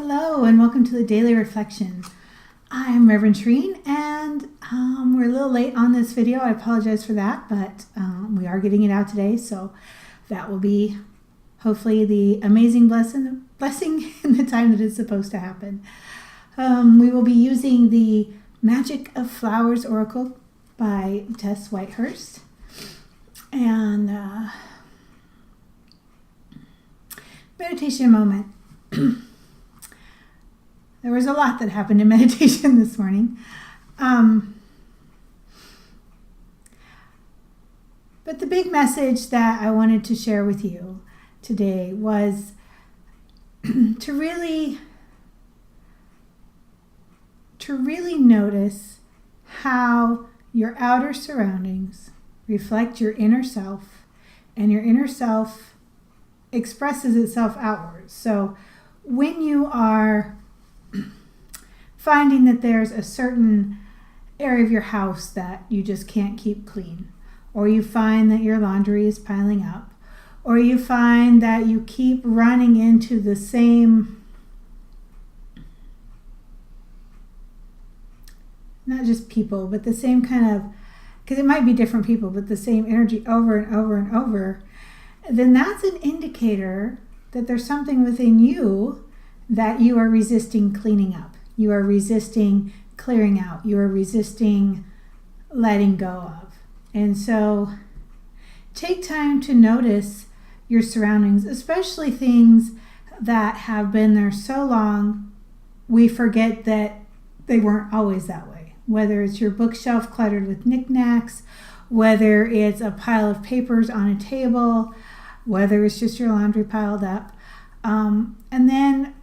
Hello and welcome to the Daily Reflection. I'm Reverend Shereen and we're a little late on this video. I apologize for that, but we are getting it out today, so that will be hopefully the amazing blessing in the time that it's supposed to happen. We will be using the Magic of Flowers Oracle by Tess, Whitehurst. And meditation moment. There was a lot that happened in meditation this morning. But the big message that I wanted to share with you today was to really notice how your outer surroundings reflect your inner self, and your inner self expresses itself outwards. So when you are finding that there's a certain area of your house that you just can't keep clean, or you find that your laundry is piling up, or you find that you keep running into the same, not just people, but the same kind of, because it might be different people, but the same energy over and over and over, then that's an indicator that there's something within you that you are resisting cleaning up. You are resisting clearing out. You are resisting letting go of. And so take time to notice your surroundings, especially things that have been there so long we forget that they weren't always that way. Whether it's your bookshelf cluttered with knickknacks, whether it's a pile of papers on a table, whether it's just your laundry piled up. And then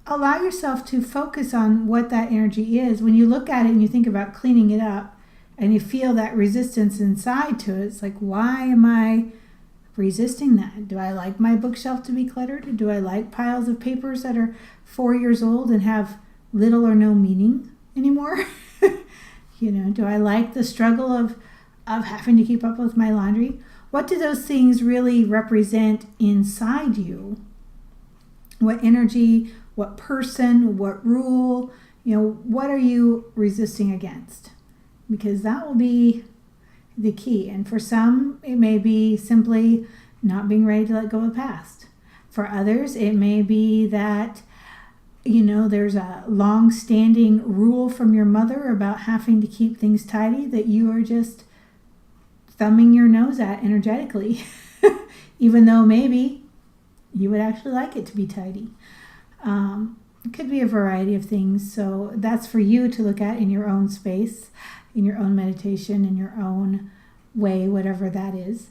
allow yourself to focus on what that energy is. When you look at it and you think about cleaning it up and you feel that resistance inside to it, it's like, why am I resisting that? Do I like my bookshelf to be cluttered? Do I like piles of papers that are 4 years old and have little or no meaning anymore? Do I like the struggle of having to keep up with my laundry? What do those things really represent inside you? What energy, what person, what rule, what are you resisting against? Because that will be the key. And for some, it may be simply not being ready to let go of the past. For others, it may be that, there's a long-standing rule from your mother about having to keep things tidy that you are just thumbing your nose at energetically, even though maybe you would actually like it to be tidy. It could be a variety of things. So that's for you to look at in your own space, in your own meditation, in your own way, whatever that is.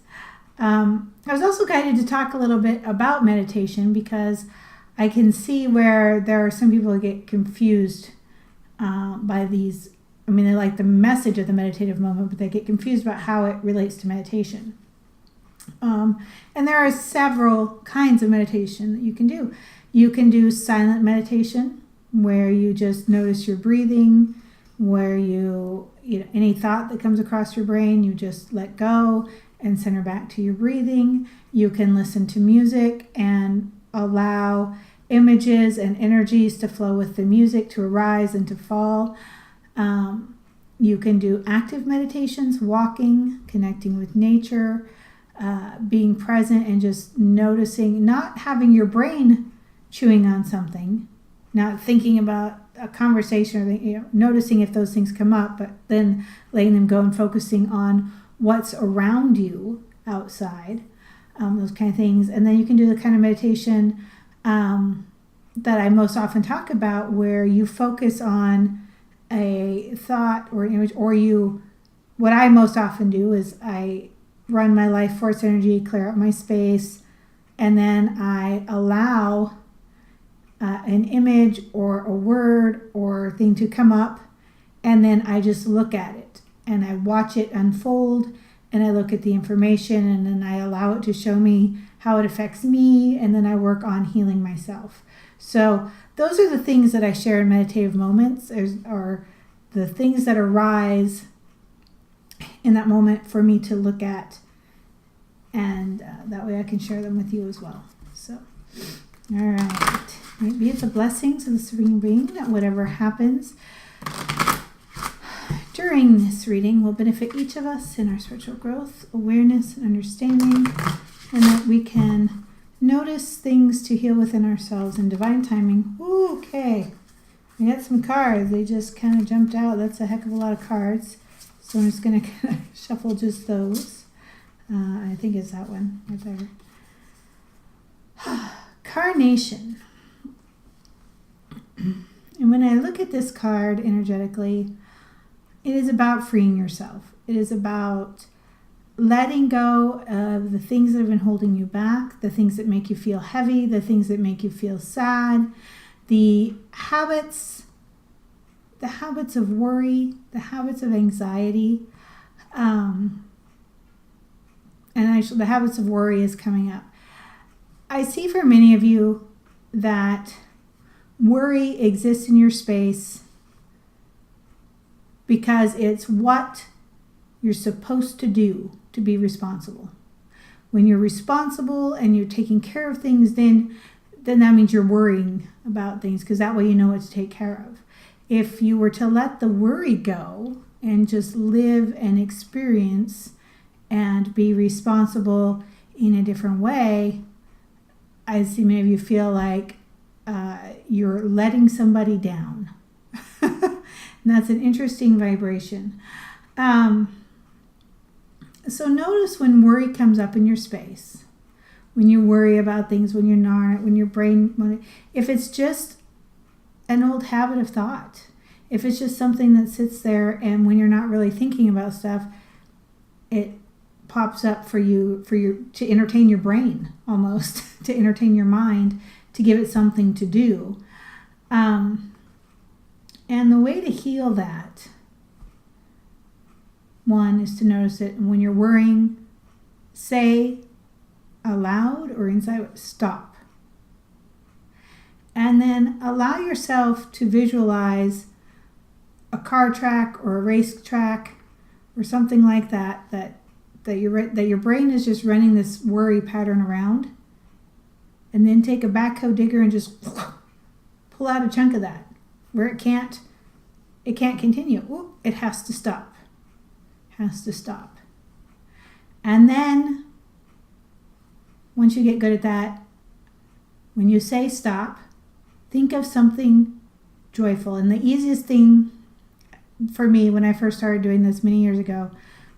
I was also guided to talk a little bit about meditation because I can see where there are some people who get confused by these. They like the message of the meditative moment, but they get confused about how it relates to meditation. And there are several kinds of meditation that you can do. You can do silent meditation, where you just notice your breathing, where you any thought that comes across your brain, you just let go and center back to your breathing. You can listen to music and allow images and energies to flow with the music, to arise and to fall. You can do active meditations, walking, connecting with nature, being present and just noticing, not having your brain chewing on something, not thinking about a conversation, or noticing if those things come up, but then letting them go and focusing on what's around you outside, those kind of things. And then you can do the kind of meditation that I most often talk about, where you focus on a thought or an image, or what I most often do is I run my life force energy, clear out my space, and then I allow an image or a word or thing to come up, and then I just look at it and I watch it unfold, and I look at the information, and then I allow it to show me how it affects me, and then I work on healing myself. So those are the things that I share in meditative moments, are the things that arise in that moment for me to look at, and that way I can share them with you as well. So All right. Maybe it's a blessing to the serene being that whatever happens during this reading will benefit each of us in our spiritual growth, awareness, and understanding, and that we can notice things to heal within ourselves in divine timing. Ooh, okay. We got some cards. They just kind of jumped out. That's a heck of a lot of cards. So I'm just going to kind of shuffle just those. I think it's that one right there. Carnation. And when I look at this card energetically, it is about freeing yourself. It is about letting go of the things that have been holding you back, the things that make you feel heavy, the things that make you feel sad, the habits of worry, the habits of anxiety, and actually the habits of worry is coming up. I see for many of you that worry exists in your space because it's what you're supposed to do to be responsible. When you're responsible and you're taking care of things, then that means you're worrying about things, because that way you know what to take care of. If you were to let the worry go and just live and experience and be responsible in a different way, I see many of you feel like you're letting somebody down. And that's an interesting vibration. So notice when worry comes up in your space, when you worry about things, when you're not, when your brain, if it's just an old habit of thought, if it's just something that sits there and when you're not really thinking about stuff, it pops up for you to entertain your brain, almost to entertain your mind, to give it something to do. And the way to heal that, one, is to notice it. And when you're worrying, say aloud or inside, stop. And then allow yourself to visualize a car track or a race track or something like that, that your brain is just running this worry pattern around. And then take a backhoe digger and just pull out a chunk of that where it can't continue. Ooh, it has to stop. Has to stop. And then once you get good at that, when you say stop, think of something joyful. And the easiest thing for me when I first started doing this many years ago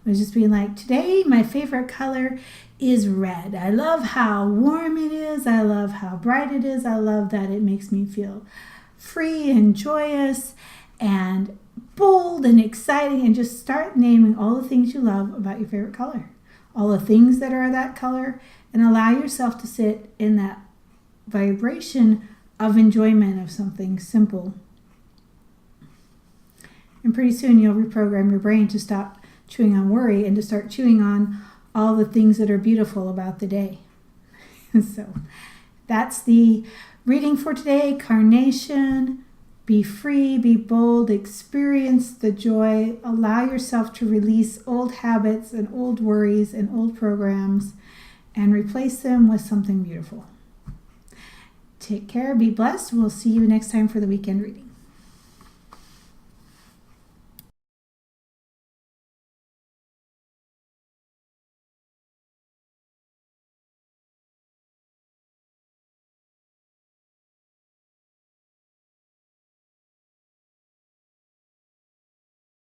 was just being like, today my favorite color is red. I love how warm it is. I love how bright it is. I love that it makes me feel free and joyous and bold and exciting, and just start naming all the things you love about your favorite color, all the things that are that color, and allow yourself to sit in that vibration of enjoyment of something simple. And pretty soon you'll reprogram your brain to stop chewing on worry and to start chewing on all the things that are beautiful about the day. So that's the reading for today. Carnation. Be free, be bold, experience the joy, allow yourself to release old habits and old worries and old programs and replace them with something beautiful. Take care, be blessed. We'll see you next time for the weekend reading.